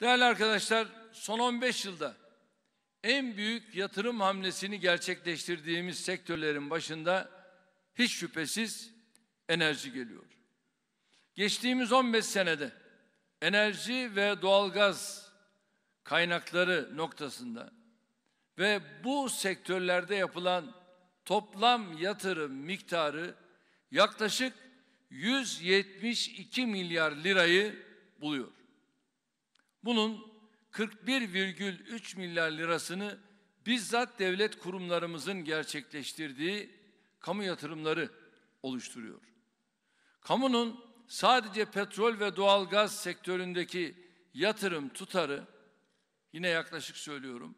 Değerli arkadaşlar, son 15 yılda en büyük yatırım hamlesini gerçekleştirdiğimiz sektörlerin başında hiç şüphesiz enerji geliyor. Geçtiğimiz 15 senede enerji ve doğalgaz kaynakları noktasında ve bu sektörlerde yapılan toplam yatırım miktarı yaklaşık 172 milyar lirayı buluyor. Bunun 41,3 milyar lirasını bizzat devlet kurumlarımızın gerçekleştirdiği kamu yatırımları oluşturuyor. Kamunun sadece petrol ve doğalgaz sektöründeki yatırım tutarı, yine yaklaşık söylüyorum,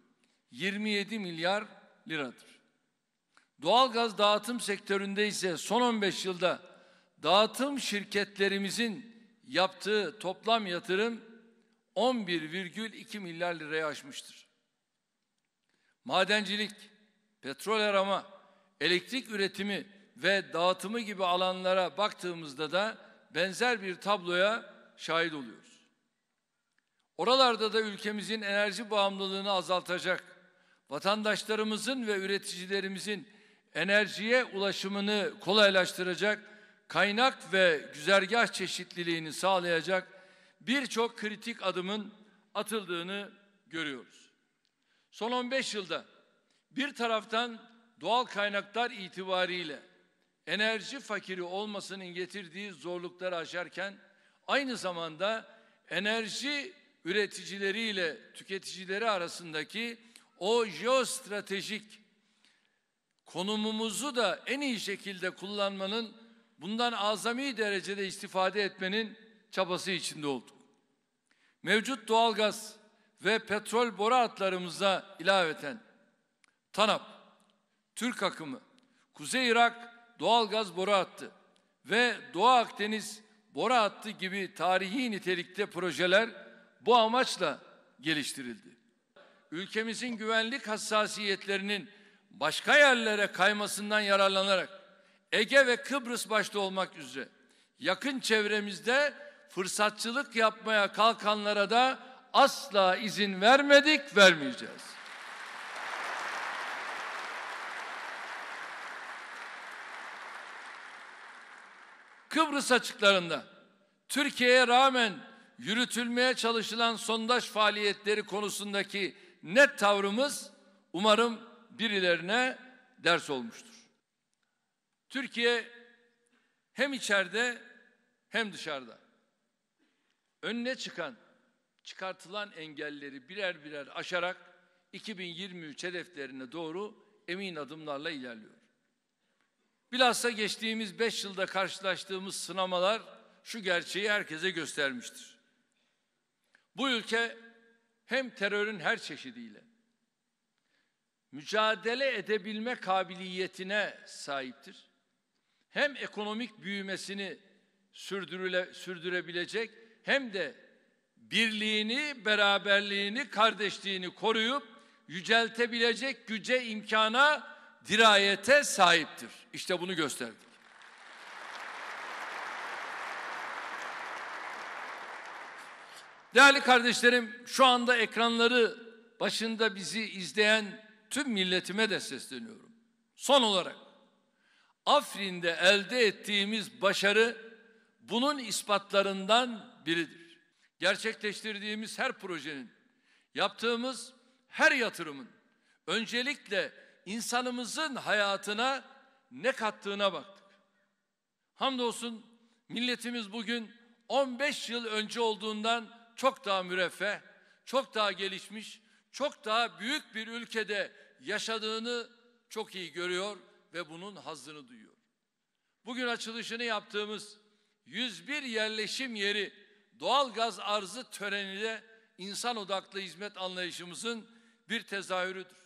27 milyar liradır. Doğalgaz dağıtım sektöründe ise son 15 yılda dağıtım şirketlerimizin yaptığı toplam yatırım 11,2 milyar liraya aşmıştır. Madencilik, petrol arama, elektrik üretimi ve dağıtımı gibi alanlara baktığımızda da benzer bir tabloya şahit oluyoruz. Oralarda da ülkemizin enerji bağımlılığını azaltacak, vatandaşlarımızın ve üreticilerimizin enerjiye ulaşımını kolaylaştıracak, kaynak ve güzergah çeşitliliğini sağlayacak birçok kritik adımın atıldığını görüyoruz. Son 15 yılda bir taraftan doğal kaynaklar itibariyle enerji fakiri olmasının getirdiği zorlukları aşarken aynı zamanda enerji üreticileriyle tüketicileri arasındaki o jeostratejik konumumuzu da en iyi şekilde kullanmanın, bundan azami derecede istifade etmenin çabası içinde olduk. Mevcut doğalgaz ve petrol boru hatlarımıza ilaveten TANAP, Türk Akımı, Kuzey Irak doğalgaz boru hattı ve Doğu Akdeniz boru hattı gibi tarihi nitelikte projeler bu amaçla geliştirildi. Ülkemizin güvenlik hassasiyetlerinin başka yerlere kaymasından yararlanarak Ege ve Kıbrıs başta olmak üzere yakın çevremizde fırsatçılık yapmaya kalkanlara da asla izin vermedik, vermeyeceğiz. Kıbrıs açıklarında Türkiye'ye rağmen yürütülmeye çalışılan sondaj faaliyetleri konusundaki net tavrımız umarım birilerine ders olmuştur. Türkiye hem içeride hem dışarıda önüne çıkartılan engelleri birer birer aşarak 2023 hedeflerine doğru emin adımlarla ilerliyor. Bilhassa geçtiğimiz 5 yılda karşılaştığımız sınamalar şu gerçeği herkese göstermiştir. Bu ülke hem terörün her çeşidiyle mücadele edebilme kabiliyetine sahiptir, hem ekonomik büyümesini sürdürebilecek hem de birliğini, beraberliğini, kardeşliğini koruyup yüceltebilecek güce, imkana, dirayete sahiptir. İşte bunu gösterdik. Değerli kardeşlerim, şu anda ekranları başında bizi izleyen tüm milletime de sesleniyorum. Son olarak Afrin'de elde ettiğimiz başarı bunun ispatlarından biridir. Gerçekleştirdiğimiz her projenin, yaptığımız her yatırımın öncelikle insanımızın hayatına ne kattığına baktık. Hamdolsun milletimiz bugün 15 yıl önce olduğundan çok daha müreffeh, çok daha gelişmiş, çok daha büyük bir ülkede yaşadığını çok iyi görüyor ve bunun hazzını duyuyor. Bugün açılışını yaptığımız 101 yerleşim yeri doğalgaz arzı töreni de insan odaklı hizmet anlayışımızın bir tezahürüdür.